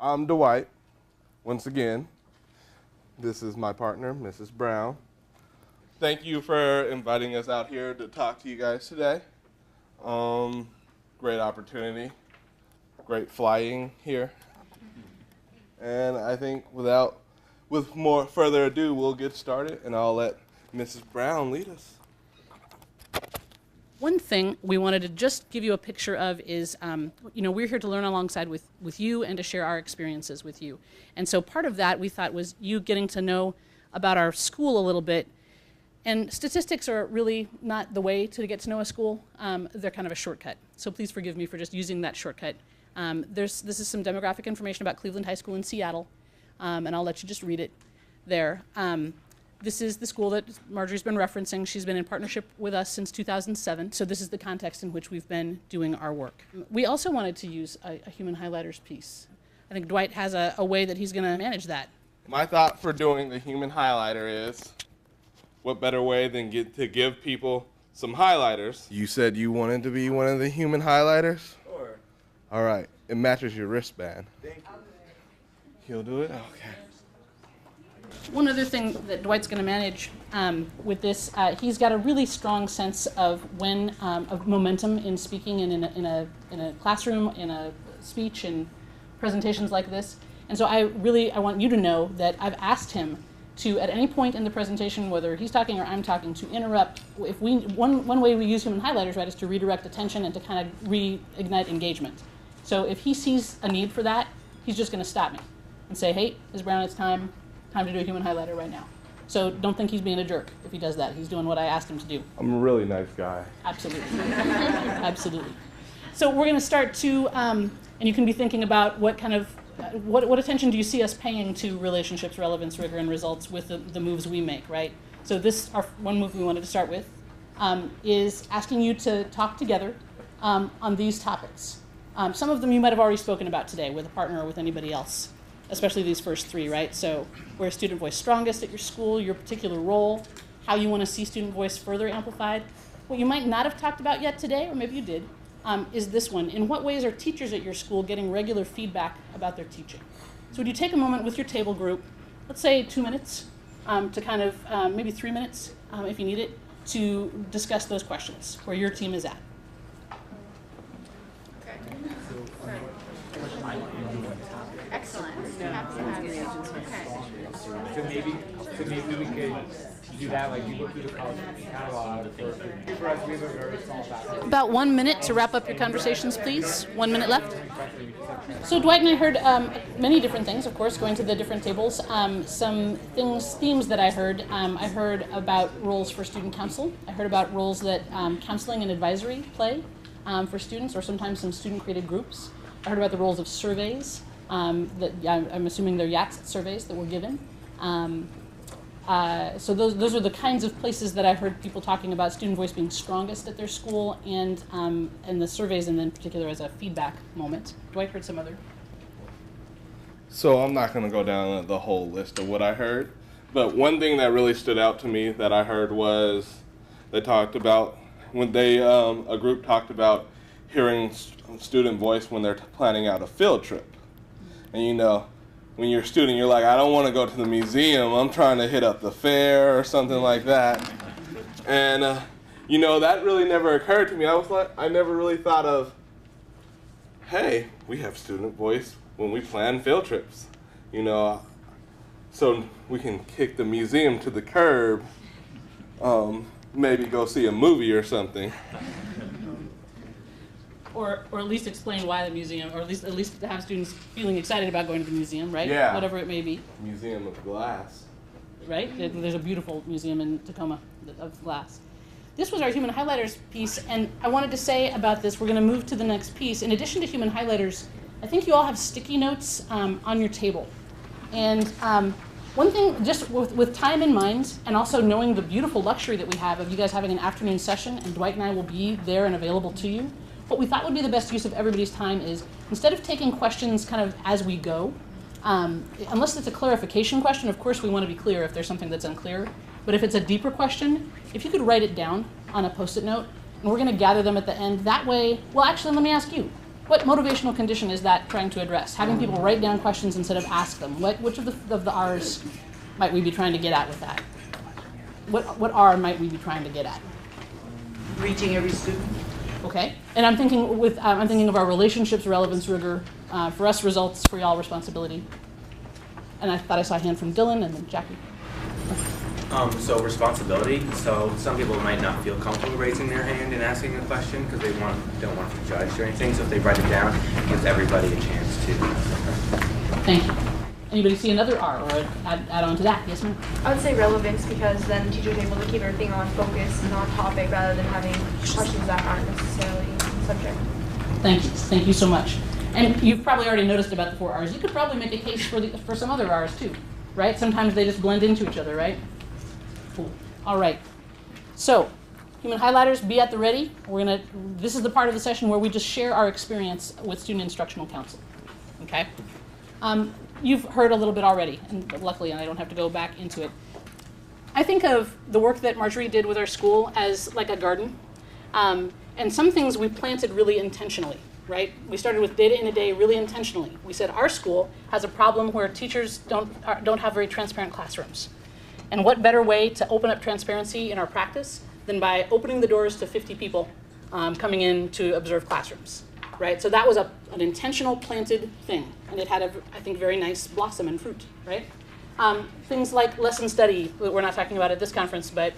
I'm Dwight. Once again, this is my partner, Mrs. Brown. Thank you for inviting us out here to talk to you guys today. Great opportunity, great flying here. And I think with more further ado, we'll get started, and I'll let Mrs. Brown lead us. One thing we wanted to just give you a picture of is, we're here to learn alongside with you and to share our experiences with you. And so part of that we thought was you getting to know about our school a little bit. And statistics are really not the way to get to know a school. They're kind of a shortcut. So please forgive me for just using that shortcut. This is some demographic information about Cleveland High School in Seattle, and I'll let you just read it there. This is the school that Marjorie's been referencing. She's been in partnership with us since 2007, so this is the context in which we've been doing our work. We also wanted to use a human highlighters piece. I think Dwight has a way that he's going to manage that. My thought for doing the human highlighter is, what better way than to give people some highlighters? You said you wanted to be one of the human highlighters? Sure. All right, it matches your wristband. Thank you. He'll do it? Okay. One other thing that Dwight's going to manage with this, he's got a really strong sense of of momentum in speaking and in a classroom, in a speech, and presentations like this. And so I want you to know that I've asked him to, at any point in the presentation, whether he's talking or I'm talking, to interrupt. One way we use human highlighters, right, is to redirect attention and to kind of reignite engagement. So if he sees a need for that, he's just going to stop me and say, "Hey, Ms. Brown, it's time to do a human highlighter right now." So don't think he's being a jerk if he does that. He's doing what I asked him to do. I'm a really nice guy. Absolutely. Absolutely. So we're going to start to, and you can be thinking about what kind of, what attention do you see us paying to relationships, relevance, rigor, and results with the moves we make, right? So our one move we wanted to start with is asking you to talk together on these topics. Some of them you might have already spoken about today with a partner or with anybody else, especially these first three, right? So where is student voice strongest at your school, your particular role, how you want to see student voice further amplified. What you might not have talked about yet today, or maybe you did, is this one. In what ways are teachers at your school getting regular feedback about their teaching? So would you take a moment with your table group, let's say 2 minutes, to kind of, maybe 3 minutes if you need it, to discuss those questions, where your team is at. Excellent. So maybe we could do that, like you look through the college catalog for us. We have a very small background. About 1 minute to wrap up your conversations, please. 1 minute left. So Dwight and I heard many different things, of course, going to the different tables. Some themes that I heard about roles for student council. I heard about roles that counseling and advisory play for students, or sometimes some student-created groups. I heard about the roles of surveys. That I'm assuming they're YATS surveys that were given. So those are the kinds of places that I heard people talking about student voice being strongest at their school, and the surveys, and in particular as a feedback moment. Dwight heard some other. So I'm not going to go down the whole list of what I heard, but one thing that really stood out to me that I heard was they talked about when a group talked about hearing student voice when they're planning out a field trip. And when you're a student, you're like, I don't want to go to the museum. I'm trying to hit up the fair or something like that. And, that really never occurred to me. I never really thought of, hey, we have student voice when we plan field trips. So we can kick the museum to the curb, maybe go see a movie or something. Or at least explain why the museum, or at least to have students feeling excited about going to the museum, right? Yeah. Whatever it may be. Museum of Glass. Right? There's a beautiful museum in Tacoma of glass. This was our human highlighters piece, and I wanted to say about this, we're going to move to the next piece. In addition to human highlighters, I think you all have sticky notes on your table. And one thing, just with time in mind, and also knowing the beautiful luxury that we have of you guys having an afternoon session, and Dwight and I will be there and available to you, what we thought would be the best use of everybody's time is, instead of taking questions kind of as we go, unless it's a clarification question, of course we want to be clear if there's something that's unclear, but if it's a deeper question, if you could write it down on a Post-it note, and we're going to gather them at the end. That way, well, actually, let me ask you. What motivational condition is that trying to address? Having people write down questions instead of ask them. Which of the R's might we be trying to get at with that? What R might we be trying to get at? Reaching every student. Okay, and I'm thinking of our relationships, relevance, rigor. For us, results. For y'all, responsibility. And I thought I saw a hand from Dylan and then Jackie. So responsibility. So some people might not feel comfortable raising their hand and asking a question because they don't want to be judged or anything. So if they write it down, it gives everybody a chance to. Thank you. Anybody see another R or add on to that? Yes, ma'am. I would say relevance, because then the teacher's able to keep everything on focus and on topic rather than having questions that aren't necessarily subject. Thank you. Thank you so much. And you've probably already noticed about the 4 R's. You could probably make a case for some other R's too, right? Sometimes they just blend into each other, right? Cool. All right. So, human highlighters, be at the ready. This is the part of the session where we just share our experience with student instructional counsel. Okay? You've heard a little bit already, and luckily I don't have to go back into it. I think of the work that Marjorie did with our school as like a garden. And some things we planted really intentionally, right? We started with data in a day really intentionally. We said our school has a problem where teachers don't have very transparent classrooms. And what better way to open up transparency in our practice than by opening the doors to 50 people coming in to observe classrooms, right? So that was an intentional planted thing, and it had I think, very nice blossom and fruit, right? Things like lesson study, we're not talking about at this conference, but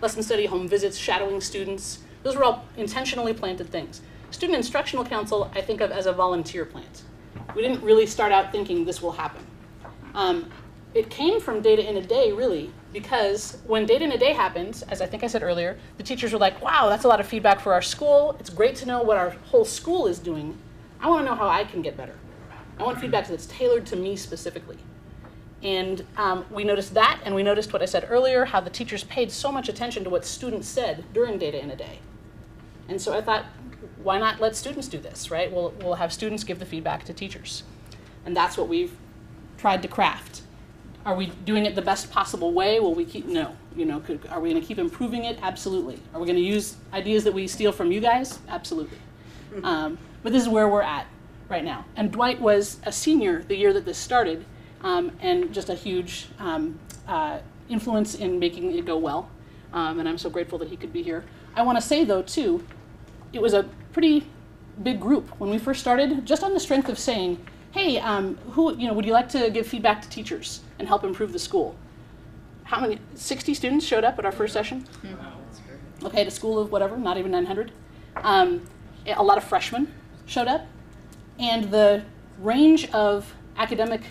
lesson study, home visits, shadowing students, those were all intentionally planted things. Student instructional counsel, I think of as a volunteer plant. We didn't really start out thinking this will happen. It came from data in a day, really, because when data in a day happened, as I think I said earlier, the teachers were like, wow, that's a lot of feedback for our school. It's great to know what our whole school is doing. I want to know how I can get better. I want feedback that's tailored to me specifically. And we noticed that, and we noticed what I said earlier, how the teachers paid so much attention to what students said during data in a day. And so I thought, why not let students do this, right? We'll have students give the feedback to teachers. And that's what we've tried to craft. Are we doing it the best possible way? Will we keep, no. Are we going to keep improving it? Absolutely. Are we going to use ideas that we steal from you guys? Absolutely. But this is where we're at right now. And Dwight was a senior the year that this started, and just a huge influence in making it go well. And I'm so grateful that he could be here. I want to say, though, too, it was a pretty big group when we first started, just on the strength of saying, hey, would you like to give feedback to teachers and help improve the school? How many? 60 students showed up at our first session? Mm-hmm. Okay, at a school of whatever, not even 900. A lot of freshmen showed up. And the range of academic,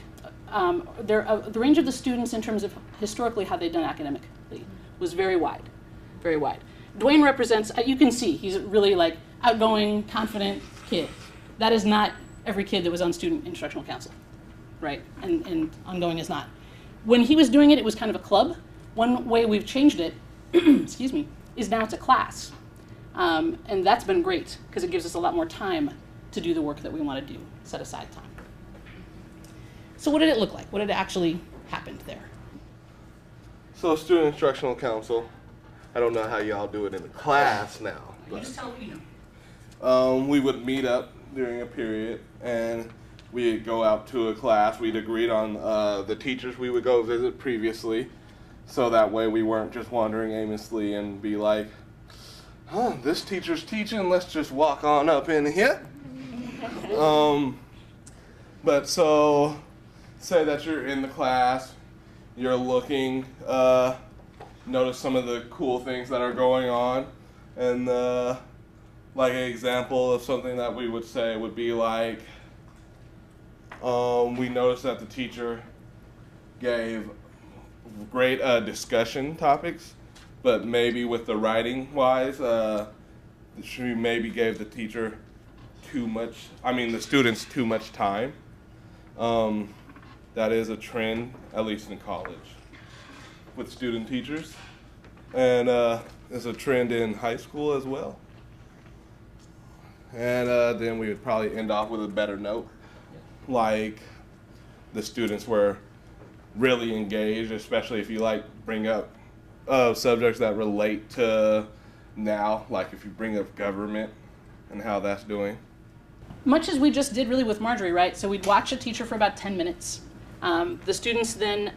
the range of the students in terms of historically how they've done academically was very wide, very wide. Dwayne represents, you can see, he's a really like outgoing, confident kid. That is not every kid that was on student instructional counsel, right? And ongoing is not. When he was doing it, it was kind of a club. One way we've changed it, excuse me, is now it's a class. And that's been great because it gives us a lot more time to do the work that we want to do, set aside time. So what did it look like? What did actually happen there? So student instructional counsel, I don't know how y'all do it in the class now. You just tell me. We would meet up during a period and we'd go out to a class. We'd agreed on the teachers we would go visit previously, so that way we weren't just wandering aimlessly and be like, this teacher's teaching, let's just walk on up in here. But so, say that you're in the class, you're looking, notice some of the cool things that are going on, and like an example of something that we would say would be like, we noticed that the teacher gave great discussion topics, but maybe with the writing wise, she maybe gave the teacher the students too much time. That is a trend, at least in college, with student teachers, and it's a trend in high school as well. And then we would probably end off with a better note, like the students were really engaged, especially if you bring up subjects that relate to now, like if you bring up government and how that's doing. much as we just did really with Marjorie, right? So we'd watch a teacher for about 10 minutes. The students then,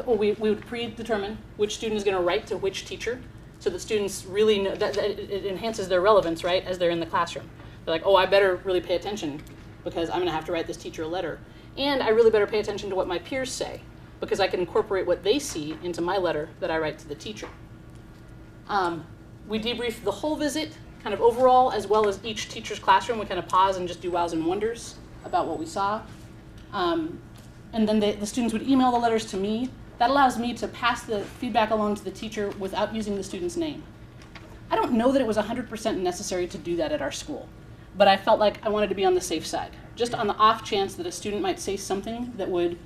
we would predetermine which student is going to write to which teacher, so that students really know, that it enhances their relevance, right, as they're in the classroom. They're like, oh, I better really pay attention because I'm going to have to write this teacher a letter. And I really better pay attention to what my peers say because I can incorporate what they see into my letter that I write to the teacher. We debriefed the whole visit, kind of overall, as well as each teacher's classroom. We kind of pause and just do wows and wonders about what we saw. And then the students would email the letters to me. That allows me to pass the feedback along to the teacher without using the student's name. I don't know that it was 100% necessary to do that at our school, but I felt like I wanted to be on the safe side. Just on the off chance that a student might say something that would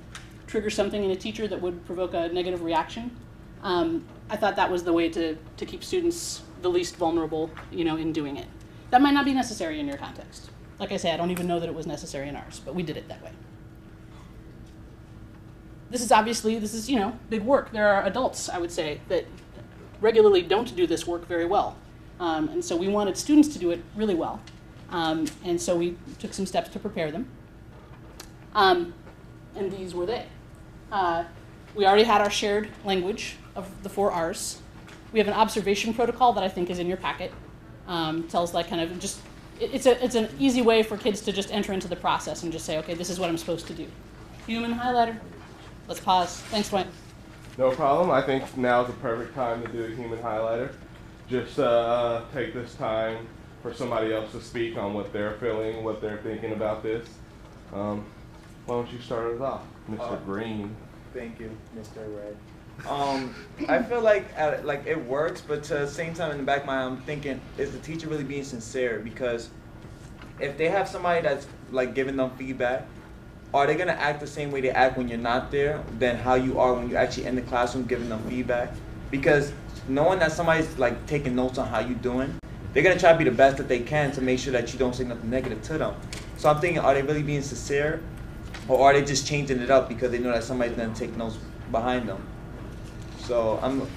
trigger something in a teacher that would provoke a negative reaction, I thought that was the way to keep students the least vulnerable, in doing it. That might not be necessary in your context. Like I say, I don't even know that it was necessary in ours, but we did it that way. This is big work. There are adults, I would say, that regularly don't do this work very well. And so we wanted students to do it really well. And so we took some steps to prepare them. And these were they. We already had our shared language of the 4 R's. We have an observation protocol that I think is in your packet. Tells like kind of just, it's an easy way for kids to just enter into the process and just say, okay, this is what I'm supposed to do. Human highlighter. Let's pause. Thanks, Dwight. No problem. I think now's the perfect time to do a human highlighter. Just take this time for somebody else to speak on what they're feeling, what they're thinking about this. Why don't you start us off, Mr. Green? Thank you, Mr. Red. I feel like it works, but to the same time in the back of my mind, I'm thinking, is the teacher really being sincere? Because if they have somebody that's like giving them feedback, are they gonna act the same way they act when you're not there than how you are when you're actually in the classroom giving them feedback? Because knowing that somebody's like taking notes on how you're doing, they're gonna try to be the best that they can to make sure that you don't say nothing negative to them. So I'm thinking, are they really being sincere, or are they just changing it up because they know that somebody's gonna take notes behind them? So I'm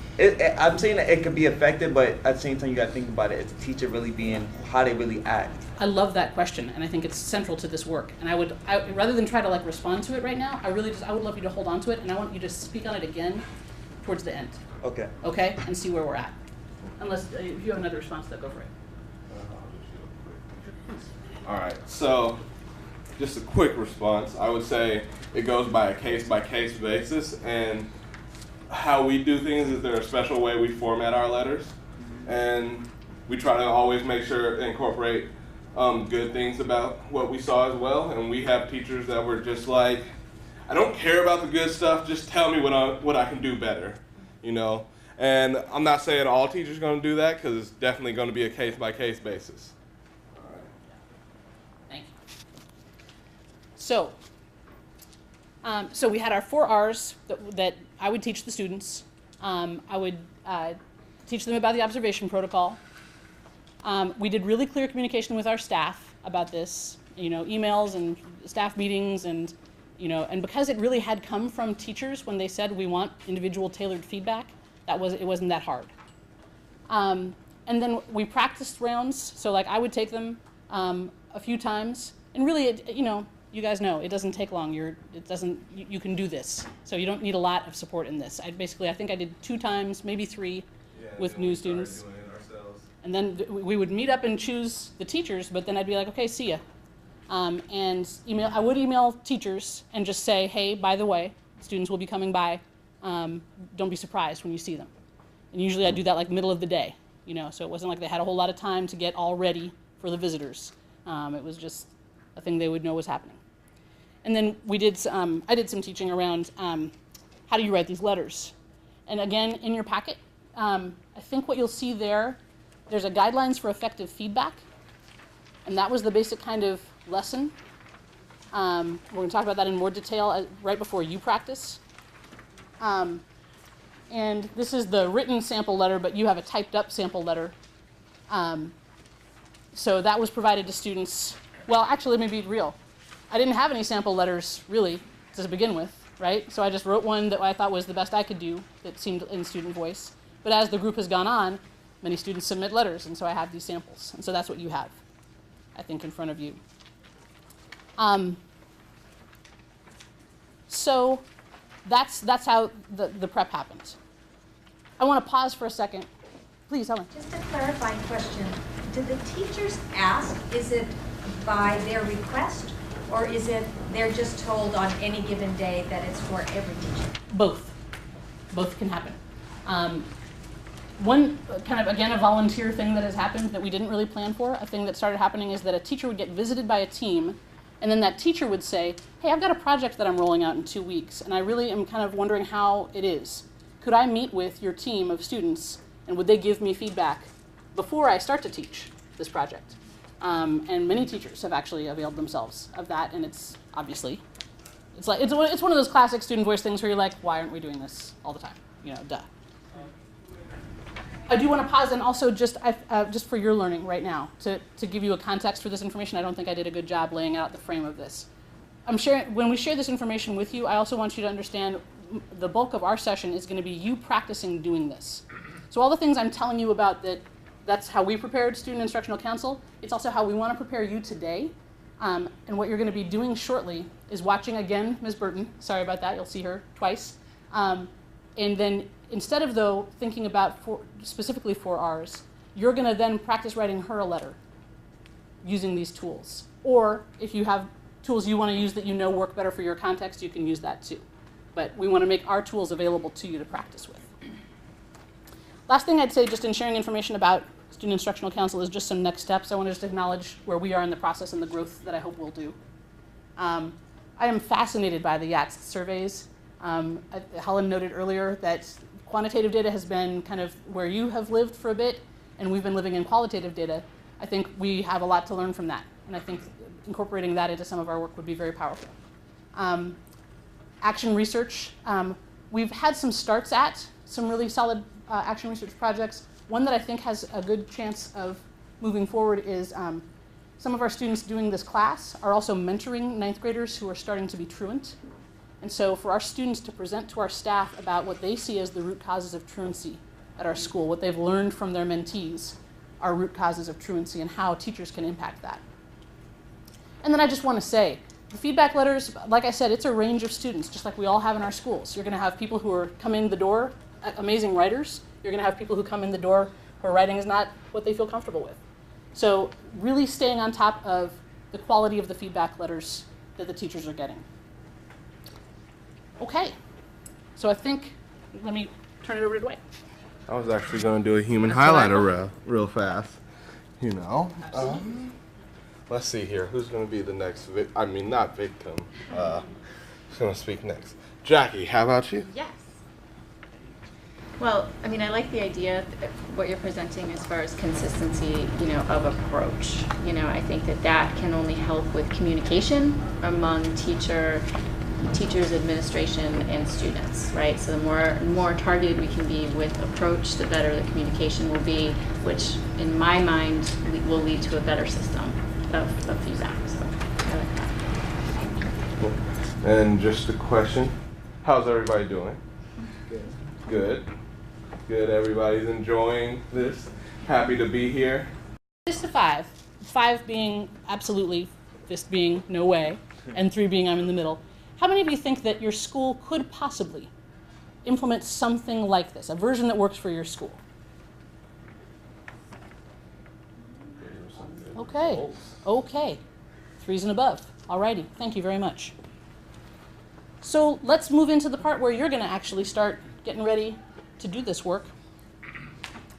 saying that it could be effective, but at the same time you gotta think about it. Is the teacher really being how they really act? I love that question, and I think it's central to this work. And I rather than try to like respond to it right now, I would love you to hold on to it, and I want you to speak on it again towards the end. Okay. Okay, and see where we're at. Unless if you have another response to that, go for it. All right. So, just a quick response. I would say it goes by a case-by-case basis, and how we do things is there a special way we format our letters, and we try to always make sure to incorporate good things about what we saw as well. And we have teachers that were just like, I don't care about the good stuff, just tell me what I can do better, And I'm not saying all teachers are going to do that, because it's definitely going to be a case-by-case basis. All right. Thank you. So we had our 4 R's that I would teach the students. I would teach them about the observation protocol. We did really clear communication with our staff about this, emails and staff meetings, and because it really had come from teachers when they said we want individual tailored feedback, it wasn't that hard. And then we practiced rounds, so like I would take them a few times, and really, you guys know it doesn't take long. You can do this, so you don't need a lot of support in this. I think I did 2 times, maybe 3, with new students. And then we would meet up and choose the teachers, but then I'd be like, okay, see ya. And I would email teachers and just say, hey, by the way, students will be coming by. Don't be surprised when you see them. And usually I do that like middle of the day, so it wasn't like they had a whole lot of time to get all ready for the visitors. It was just a thing they would know was happening. And then I did some teaching around how do you write these letters. And again, in your packet, I think what you'll see there's a guidelines for effective feedback, and that was the basic kind of lesson. We're going to talk about that in more detail right before you practice. And this is the written sample letter, but you have a typed up sample letter. So that was provided to students. Well, actually, let me be real. I didn't have any sample letters really to begin with, right? So I just wrote one that I thought was the best I could do that seemed in student voice. But as the group has gone on, many students submit letters, and so I have these samples. And so that's what you have, I think, in front of you. So that's how the prep happens. I want to pause for a second. Please, Helen. Just a clarifying question. Did the teachers ask, is it by their request, or is it they're just told on any given day that it's for every teacher? Both. Both can happen. One kind of, again, a volunteer thing that has happened that we didn't really plan for, a thing that started happening is that a teacher would get visited by a team, and then that teacher would say, hey, I've got a project that I'm rolling out in 2 weeks, and I really am kind of wondering how it is. Could I meet with your team of students, and would they give me feedback before I start to teach this project? And many teachers have actually availed themselves of that, and it's obviously, it's one of those classic student voice things where you're like, why aren't we doing this all the time? You know, duh. I do want to pause and also just for your learning right now, to give you a context for this information. I don't think I did a good job laying out the frame of this. When we share this information with you, I also want you to understand the bulk of our session is going to be you practicing doing this. So all the things I'm telling you about that's how we prepared Student Instructional Council. It's also how we want to prepare you today. And what you're going to be doing shortly is watching again Ms. Burton. Sorry about that. You'll see her twice. And then instead of, though, thinking about specifically 4Rs, you're going to then practice writing her a letter using these tools. Or if you have tools you want to use that you know work better for your context, you can use that too. But we want to make our tools available to you to practice with. Last thing I'd say, just in sharing information about Student Instructional Council, is just some next steps. I want to just acknowledge where we are in the process and the growth that I hope we'll do. I am fascinated by the YATS surveys. Helen noted earlier that quantitative data has been kind of where you have lived for a bit, and we've been living in qualitative data. I think we have a lot to learn from that, and I think incorporating that into some of our work would be very powerful. Action research. We've had some starts at some really solid action research projects. One that I think has a good chance of moving forward is some of our students doing this class are also mentoring 9th graders who are starting to be truant. And so for our students to present to our staff about what they see as the root causes of truancy at our school, what they've learned from their mentees are root causes of truancy and how teachers can impact that. And then I just want to say, the feedback letters, like I said, it's a range of students, just like we all have in our schools. You're going to have people who are come in the door, amazing writers. You're going to have people who come in the door whose writing is not what they feel comfortable with. So really staying on top of the quality of the feedback letters that the teachers are getting. Okay, so I think, let me turn it over to Dwight. I was actually going to do a human highlighter real fast, you know. Let's see here. Who's going to be the next not victim. Who's going to speak next? Jackie, how about you? Yes. Well, I mean, I like the idea of what you're presenting as far as consistency, of approach. I think that can only help with communication among teachers, administration, and students, right? So the more targeted we can be with approach, the better the communication will be, which in my mind will lead to a better system of feedback. So I like that. Cool. And just a question, how's everybody doing? Good. Good, everybody's enjoying this. Happy to be here. Just to 5. 5 being absolutely, fist being no way, and 3 being I'm in the middle. How many of you think that your school could possibly implement something like this, a version that works for your school? Okay, okay. 3s and above. Alrighty, thank you very much. So let's move into the part where you're going to actually start getting ready to do this work.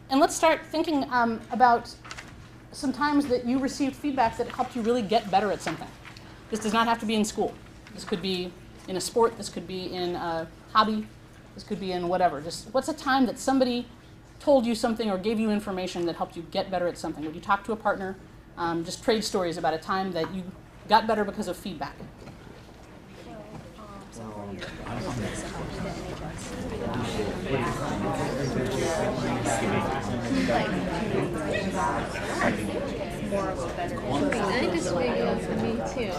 And let's start thinking about some times that you received feedback that helped you really get better at something. This does not have to be in school. This could be in a sport, this could be in a hobby, this could be in whatever. Just what's a time that somebody told you something or gave you information that helped you get better at something? Would you talk to a partner? Just trade stories about a time that you got better because of feedback. I think this way goes for me too.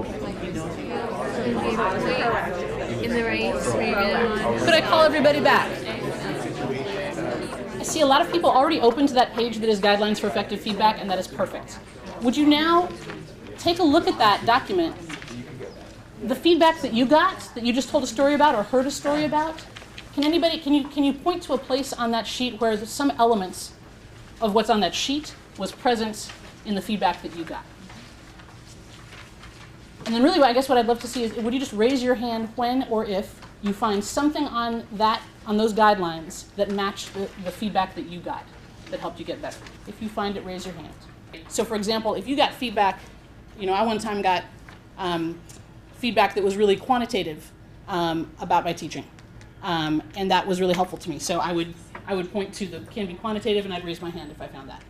Could I call everybody back? I see a lot of people already open to that page that is guidelines for effective feedback, and that is perfect. Would you now take a look at that document? The feedback that you got, that you just told a story about or heard a story about, can you point to a place on that sheet where some elements of what's on that sheet was present in the feedback that you got? And then really, I guess what I'd love to see is, would you just raise your hand when or if you find something on those guidelines that matched the feedback that you got that helped you get better? If you find it, raise your hand. So for example, if you got feedback, I one time got feedback that was really quantitative about my teaching. And that was really helpful to me. So I would point to the can be quantitative, and I'd raise my hand if I found that.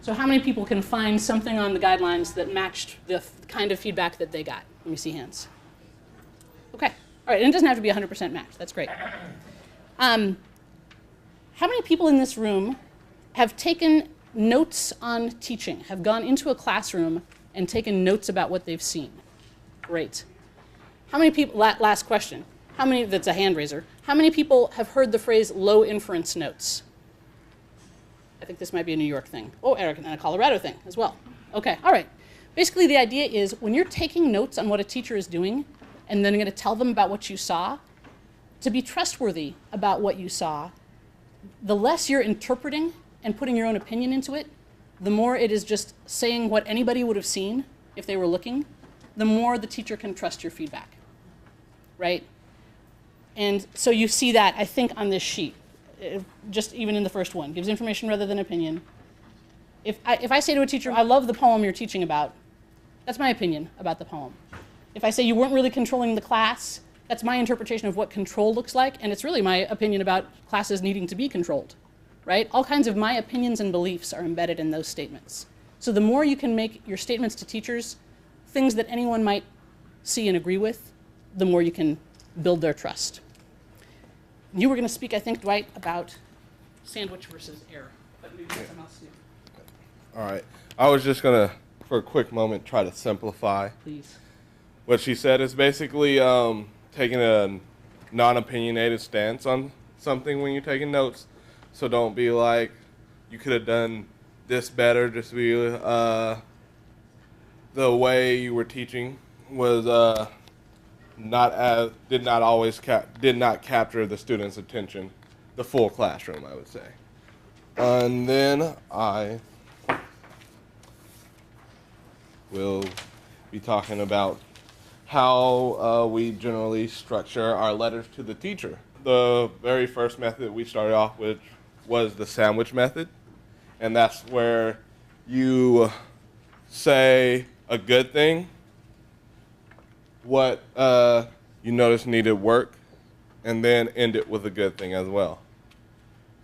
So how many people can find something on the guidelines that matched the kind of feedback that they got? Let me see hands. Okay. All right, and it doesn't have to be 100% match. That's great. How many people in this room have taken notes on teaching, have gone into a classroom and taken notes about what they've seen? Great. How many people, last question, that's a hand raiser, how many people have heard the phrase low inference notes? I think this might be a New York thing. Oh, Eric, and a Colorado thing as well. Okay, all right. Basically, the idea is when you're taking notes on what a teacher is doing and then going to tell them about what you saw, to be trustworthy about what you saw, the less you're interpreting and putting your own opinion into it, the more it is just saying what anybody would have seen if they were looking, the more the teacher can trust your feedback, right? And so you see that, I think, on this sheet. Just even in the first one, gives information rather than opinion. If I say to a teacher, I love the poem you're teaching about, that's my opinion about the poem. If I say you weren't really controlling the class, that's my interpretation of what control looks like, and it's really my opinion about classes needing to be controlled, right? All kinds of my opinions and beliefs are embedded in those statements. So the more you can make your statements to teachers things that anyone might see and agree with, the more you can build their trust. You were going to speak, I think, Dwight, about sandwich versus error, but maybe something else too. All right. I was just going to, for a quick moment, try to simplify. Please. What she said is basically taking a non-opinionated stance on something when you're taking notes. So don't be like, you could have done this better. Just be the way you were teaching was did not capture the student's attention, the full classroom, I would say. And then I will be talking about how we generally structure our letters to the teacher. The very first method we started off with was the sandwich method, and that's where you say a good thing, what you notice needed work, and then end it with a good thing as well.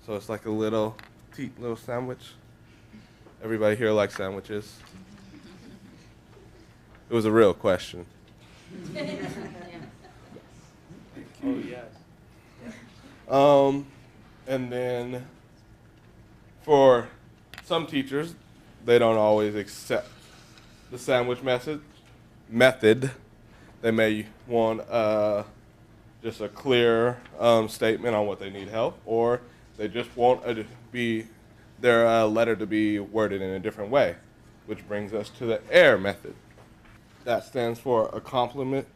So it's like a little sandwich. Everybody here likes sandwiches? It was a real question. Oh, yes. And then for some teachers, they don't always accept the sandwich method. They may want just a clear statement on what they need help, or they just want their letter to be worded in a different way, which brings us to the AIR method. That stands for accomplishment,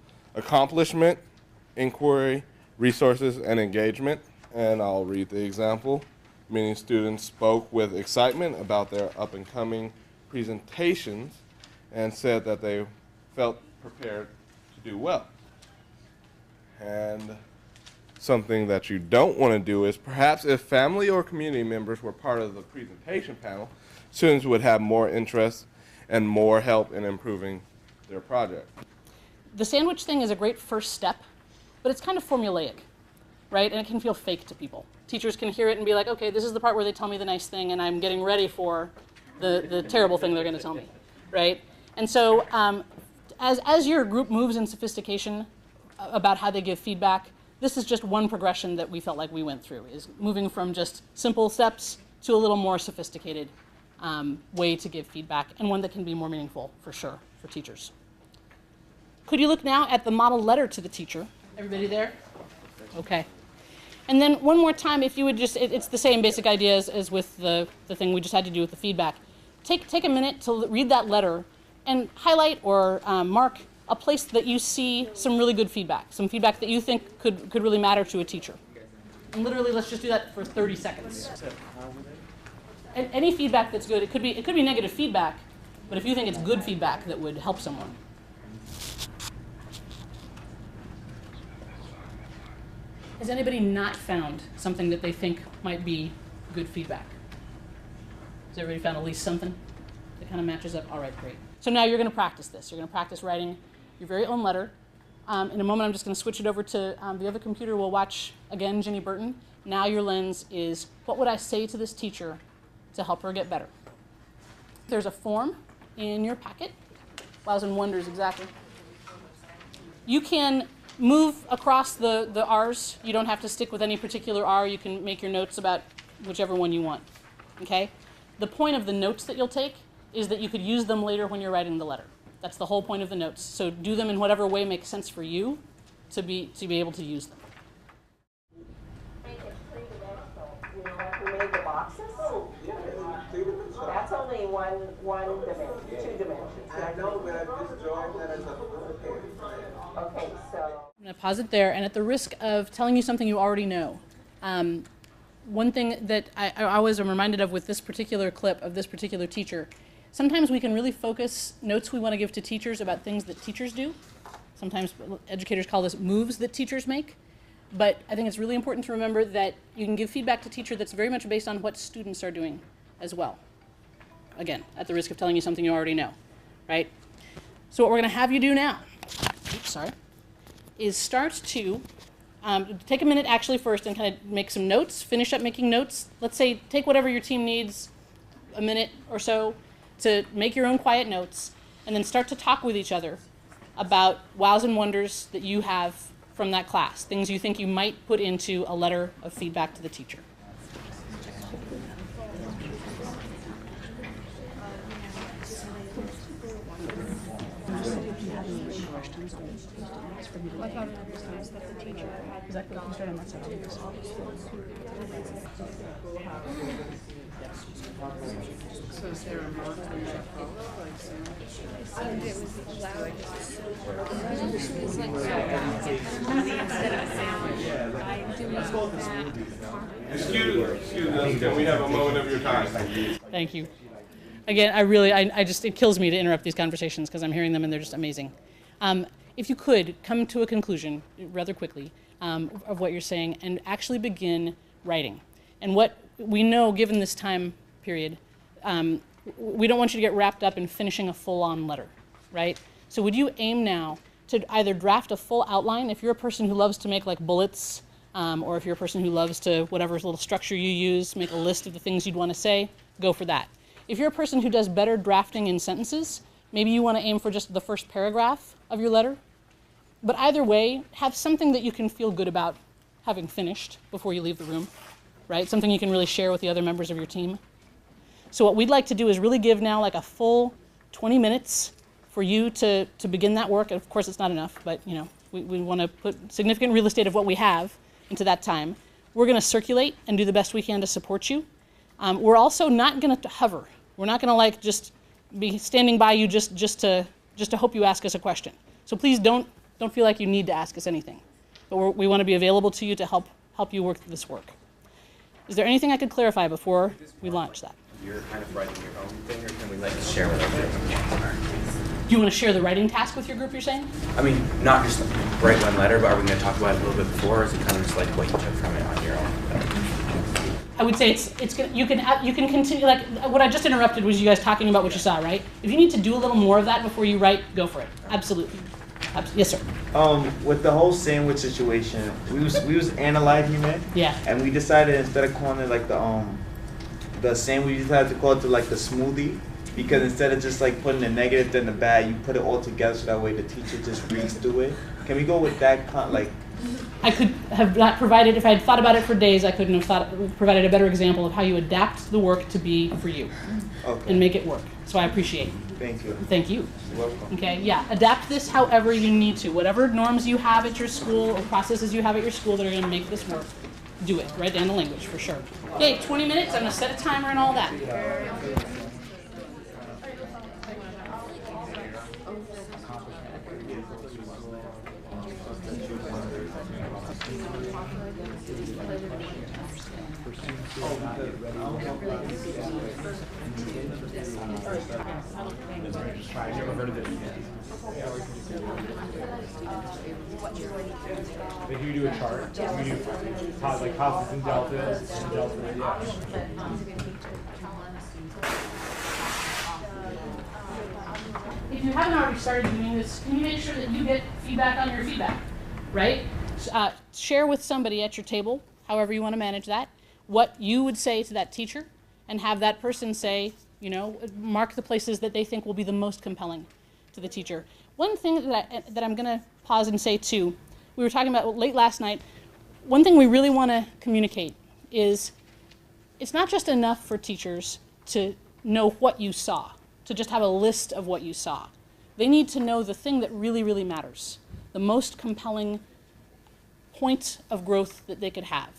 inquiry, resources, and engagement. And I'll read the example. Many students spoke with excitement about their up-and-coming presentations and said that they felt prepared to do well. And something that you don't want to do is perhaps if family or community members were part of the presentation panel, students would have more interest and more help in improving their project. The sandwich thing is a great first step, but it's kind of formulaic, right? And it can feel fake to people. Teachers can hear it and be like, okay, this is the part where they tell me the nice thing and I'm getting ready for the terrible thing they're going to tell me, right? And so as your group moves in sophistication about how they give feedback, this is just one progression that we felt like we went through, is moving from just simple steps to a little more sophisticated way to give feedback, and one that can be more meaningful, for sure, for teachers. Could you look now at the model letter to the teacher? Everybody there? Okay. And then one more time, if you would just, it's the same basic idea as with the thing we just had to do with the feedback. Take a minute to read that letter and highlight or mark a place that you see some really good feedback, some feedback that you think could really matter to a teacher. And literally, let's just do that for 30 seconds. And any feedback that's good, it could be negative feedback, but if you think it's good feedback that would help someone. Has anybody not found something that they think might be good feedback? Has everybody found at least something that kind of matches up? All right, great. So now you're going to practice this. You're going to practice writing your very own letter. In a moment, I'm just going to switch it over to the other computer. We'll watch, again, Ginny Burton. Now your lens is, what would I say to this teacher to help her get better? There's a form in your packet. Wows and wonders, exactly. You can move across the R's. You don't have to stick with any particular R. You can make your notes about whichever one you want, okay? The point of the notes that you'll take is that you could use them later when you're writing the letter. That's the whole point of the notes. So do them in whatever way makes sense for you to be able to use them. Make it three-dimensional. You know, like we made the boxes? Oh, yeah. That's only one dimension, 2 dimensions. I know, but I just drawing that as a okay, so. I'm going to pause it there, and at the risk of telling you something you already know, one thing that I always am reminded of with this particular clip of this particular teacher, sometimes we can really focus notes we want to give to teachers about things that teachers do. Sometimes educators call this moves that teachers make. But I think it's really important to remember that you can give feedback to teacher that's very much based on what students are doing as well. Again, at the risk of telling you something you already know, right? So what we're going to have you do now, is start to take a minute actually first and kind of make some notes, finish up making notes. Let's say take whatever your team needs, a minute or so, to make your own quiet notes, and then start to talk with each other about wows and wonders that you have from that class, things you think you might put into a letter of feedback to the teacher. I thought it was nice that the teacher had Exactly. You start on that side. So is there a month that you follow? Like, it was loud. It was like instead of a sound, I do that. Excuse us, can we have a moment of your time? Thank you. Again, it kills me to interrupt these conversations because I'm hearing them and they're just amazing. If you could come to a conclusion rather quickly of what you're saying and actually begin writing. And what we know, given this time period, we don't want you to get wrapped up in finishing a full-on letter, right? So would you aim now to either draft a full outline, if you're a person who loves to make like bullets, or if you're a person who loves to, whatever little structure you use, make a list of the things you'd want to say, go for that. If you're a person who does better drafting in sentences, maybe you want to aim for just the first paragraph of your letter. But either way, have something that you can feel good about having finished before you leave the room, right? Something you can really share with the other members of your team. So what we'd like to do is really give now like a full 20 minutes for you to begin that work. Of course, it's not enough, but you know, we want to put significant real estate of what we have into that time. We're going to circulate and do the best we can to support you. We're also not going to hover. We're not going to like just be standing by you just to hope you ask us a question. So please don't feel like you need to ask us anything. But we want to be available to you to help you work through this work. Is there anything I could clarify before we launch that? You're kind of writing your own thing, or can we like share with others? Do you want to share the writing task with your group, you're saying? I mean, not just write one letter, but are we going to talk about it a little bit before, or is it kind of just like what you took from it on your own? I would say you can continue, like what I just interrupted was you guys talking about what you saw, right? If you need to do a little more of that before you write, go for it. Absolutely. Yes, sir. With the whole sandwich situation, we was analyzing it. Yeah. And we decided instead of calling it like the sandwich, we decided to call it like the smoothie, because instead of just like putting the negative then the bad, you put it all together so that way the teacher just reads through it. Can we go with that I could have not provided, if I had thought about it for days, I couldn't have provided a better example of how you adapt the work to be for you and make it work. So I appreciate it. Thank you. Thank you. You're welcome. Okay, yeah, adapt this however you need to. Whatever norms you have at your school or processes you have at your school that are going to make this work, do it. Write down the language for sure. Okay, 20 minutes. I'm going to set a timer and all that. Like you do a chart, you do like causes and deltas, yeah. If you haven't already started doing this, can you make sure that you get feedback on your feedback, right? Share with somebody at your table, however you want to manage that, what you would say to that teacher, and have that person say, you know, mark the places that they think will be the most compelling to the teacher. One thing that I'm going to pause and say too, we were talking about late last night, one thing we really want to communicate is it's not just enough for teachers to know what you saw, to just have a list of what you saw. They need to know the thing that really, really matters, the most compelling point of growth that they could have.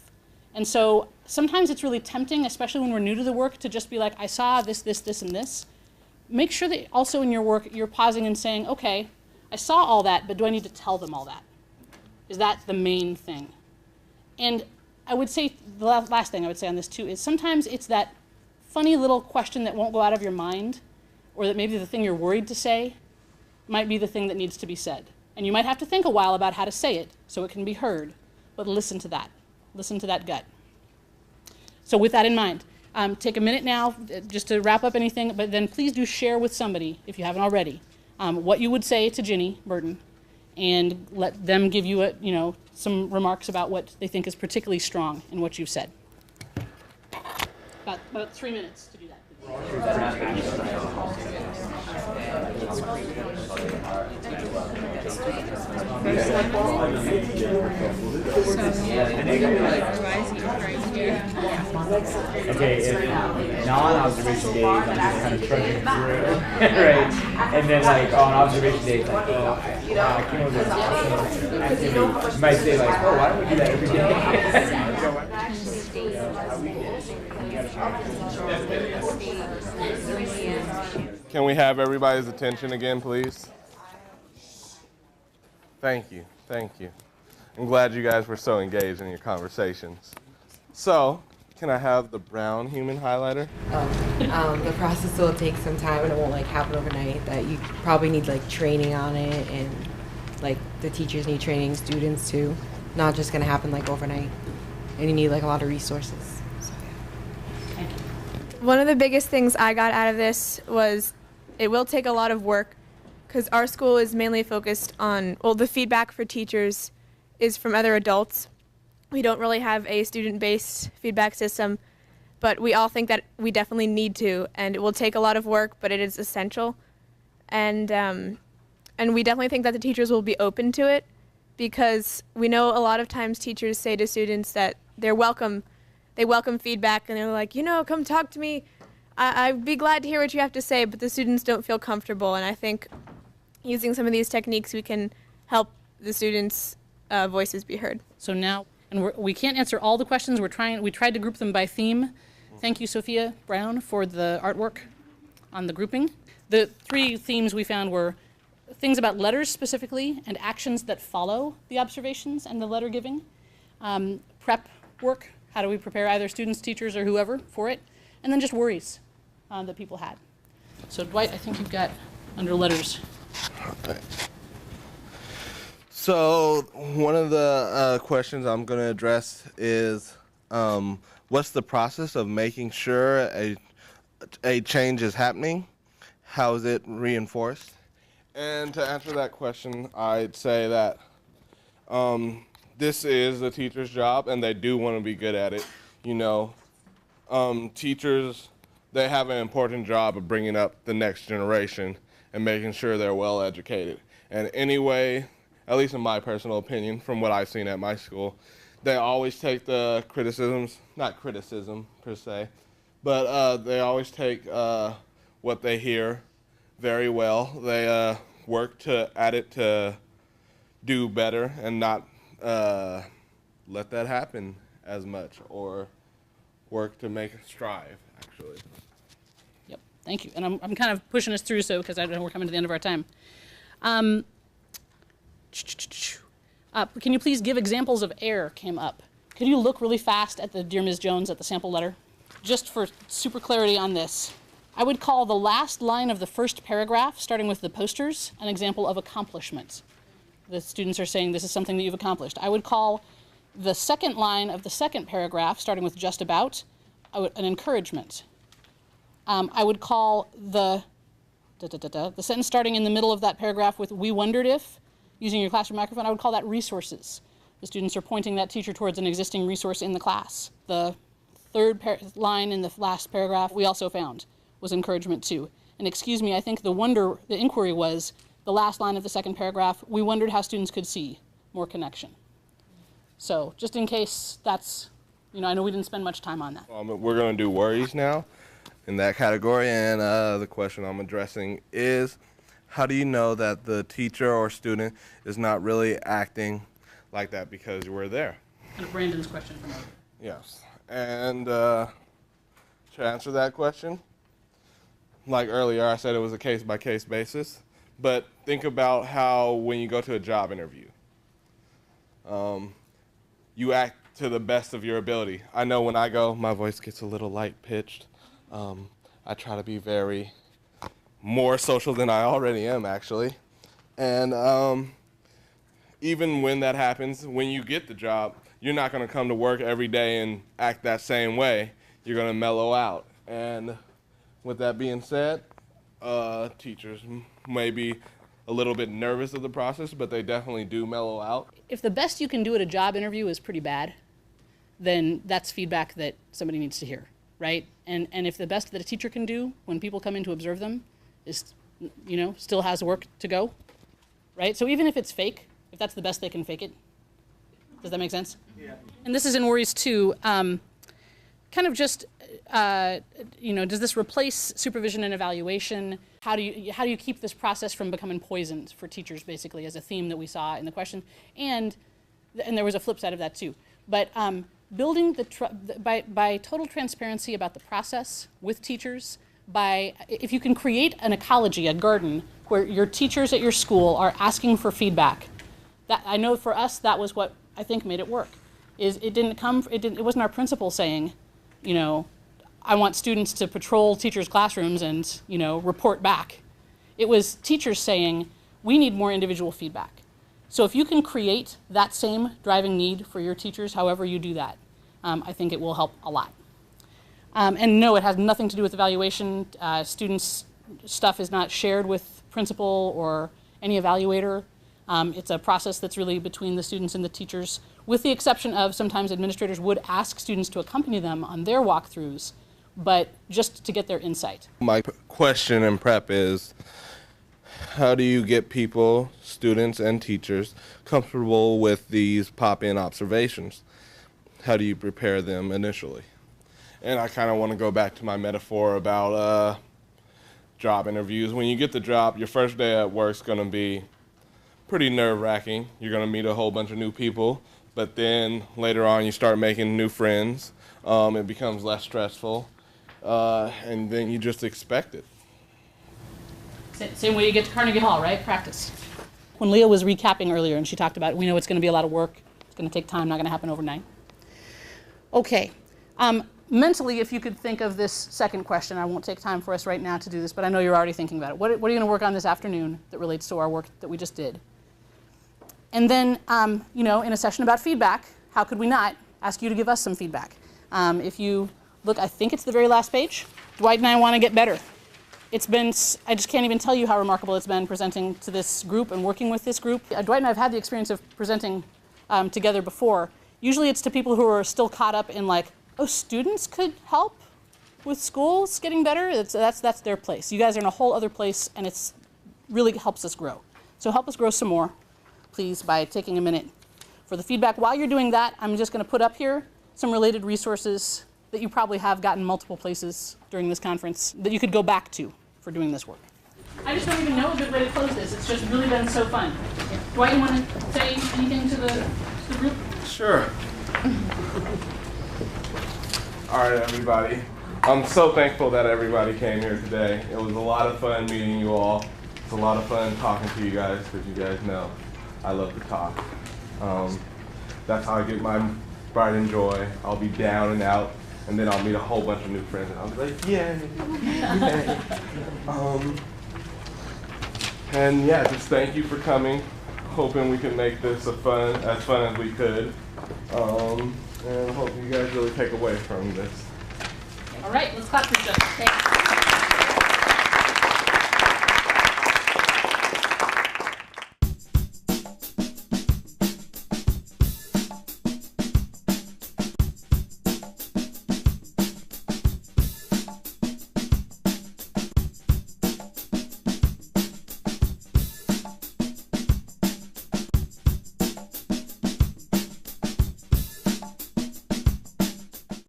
And so sometimes it's really tempting, especially when we're new to the work, to just be like, I saw this, this, this, and this. Make sure that also in your work you're pausing and saying, okay, I saw all that, but do I need to tell them all that? Is that the main thing? And I would say, the last thing I would say on this too, is sometimes it's that funny little question that won't go out of your mind, or that maybe the thing you're worried to say might be the thing that needs to be said. And you might have to think a while about how to say it so it can be heard, but listen to that. Listen to that gut. So with that in mind, take a minute now just to wrap up anything, but then please do share with somebody, if you haven't already, what you would say to Ginny Burton, and let them give you some remarks about what they think is particularly strong in what you've said. About 3 minutes to do that. Okay, if non-observation days, I'm just kind of trudging through, right? And then like on observation days, like, I came up with this activity. You might say like, oh, why don't we do that every day? Can we have everybody's attention again, please? Thank you. Thank you. I'm glad you guys were so engaged in your conversations. So, can I have the brown human highlighter? The process will take some time and it won't like happen overnight. That you probably need like training on it, and like the teachers need training, students too. Not just gonna happen like overnight. And you need like a lot of resources. So, yeah. Thank you. One of the biggest things I got out of this was it will take a lot of work, because our school is mainly focused on, well, the feedback for teachers is from other adults. We don't really have a student-based feedback system, but we all think that we definitely need to, and it will take a lot of work, but it is essential. And we definitely think that the teachers will be open to it, because we know a lot of times teachers say to students that they welcome feedback, and they're like, come talk to me. I'd be glad to hear what you have to say, but the students don't feel comfortable, and I think using some of these techniques we can help the students' voices be heard. So now, and we can't answer all the questions. We tried to group them by theme. Thank you, Sophia Brown, for the artwork on the grouping. The 3 themes we found were things about letters specifically, and actions that follow the observations and the letter giving. Prep work, how do we prepare either students, teachers, or whoever for it? And then just worries that people had. So Dwight, I think you've got under letters. Okay. So one of the questions I'm going to address is what's the process of making sure a change is happening? How is it reinforced? And to answer that question, I'd say that this is the teacher's job, and they do want to be good at it. Teachers, they have an important job of bringing up the next generation and making sure they're well educated. And any way at least in my personal opinion, from what I've seen at my school. They always take the criticisms, not criticism per se, but they always take what they hear very well. They work at it to do better and not let that happen as much, or work to make it strive, actually. Yep, thank you. And I'm kind of pushing us through, so because I know we're coming to the end of our time. Can you please give examples of error came up? Could you look really fast at the Dear Ms. Jones at the sample letter? Just for super clarity on this, I would call the last line of the first paragraph, starting with the posters, an example of accomplishment. The students are saying this is something that you've accomplished. I would call the second line of the second paragraph, starting with just about, an encouragement. I would call the sentence starting in the middle of that paragraph with we wondered if, using your classroom microphone, I would call that resources. The students are pointing that teacher towards an existing resource in the class. The third line in the last paragraph we also found was encouragement too. And excuse me, I think the inquiry was the last line of the second paragraph, we wondered how students could see more connection. So just in case that's, I know we didn't spend much time on that. We're going to do worries now in that category, and the question I'm addressing is, how do you know that the teacher or student is not really acting like that because you were there? And Brandon's question from earlier. Yes. And to answer that question, like earlier, I said it was a case-by-case basis. But think about how when you go to a job interview, you act to the best of your ability. I know when I go, my voice gets a little light-pitched. I try to be very more social than I already am, actually. And even when that happens, when you get the job, you're not going to come to work every day and act that same way. You're going to mellow out. And with that being said, teachers may be a little bit nervous of the process, but they definitely do mellow out. If the best you can do at a job interview is pretty bad, then that's feedback that somebody needs to hear, right? And if the best that a teacher can do when people come in to observe them is, still has work to go, right? So even if it's fake, if that's the best they can fake it, does that make sense? Yeah. And this is in worries too. Kind of just, does this replace supervision and evaluation? How do you keep this process from becoming poisoned for teachers, basically, as a theme that we saw in the question? And there was a flip side of that too. But building by total transparency about the process with teachers, if you can create an ecology, a garden, where your teachers at your school are asking for feedback. That, I know for us, that was what I think made it work. It wasn't our principal saying, I want students to patrol teachers' classrooms and, report back. It was teachers saying, we need more individual feedback. So if you can create that same driving need for your teachers, however you do that, I think it will help a lot. And no, it has nothing to do with evaluation. Students' stuff is not shared with principal or any evaluator. It's a process that's really between the students and the teachers, with the exception of sometimes administrators would ask students to accompany them on their walkthroughs, but just to get their insight. My question in prep is, how do you get people, students and teachers, comfortable with these pop-in observations? How do you prepare them initially? And I kind of want to go back to my metaphor about job interviews. When you get the job, your first day at work is going to be pretty nerve-wracking. You're going to meet a whole bunch of new people, but then later on you start making new friends. It becomes less stressful, and then you just expect it. Same way you get to Carnegie Hall, right? Practice. When Leah was recapping earlier and she talked about, we know it's going to be a lot of work, it's going to take time, not going to happen overnight. Okay. Mentally, if you could think of this second question, I won't take time for us right now to do this, but I know you're already thinking about it. What are you going to work on this afternoon that relates to our work that we just did? And then, in a session about feedback, how could we not ask you to give us some feedback? If you look, I think it's the very last page. Dwight and I want to get better. I just can't even tell you how remarkable it's been presenting to this group and working with this group. Dwight and I have had the experience of presenting together before. Usually it's to people who are still caught up in students could help with schools getting better. That's their place. You guys are in a whole other place, and it's really helps us grow. So help us grow some more. please, by taking a minute for the feedback. While you're doing that, I'm just going to put up here some related resources that you probably have gotten multiple places during this conference that you could go back to for doing this work. I just don't even know a good way to close this. It's just really been so fun. Dwight, you want to say anything to the group? Sure. All right, everybody. I'm so thankful that everybody came here today. It was a lot of fun meeting you all. It's a lot of fun talking to you guys, because you guys know I love to talk. That's how I get my pride and joy. I'll be down and out, and then I'll meet a whole bunch of new friends, and I'll be like, yay, yay. And yeah, just thank you for coming. Hoping we can make this as fun as we could. And hope you guys really take away from this. All right, let's clap for each other. Thanks.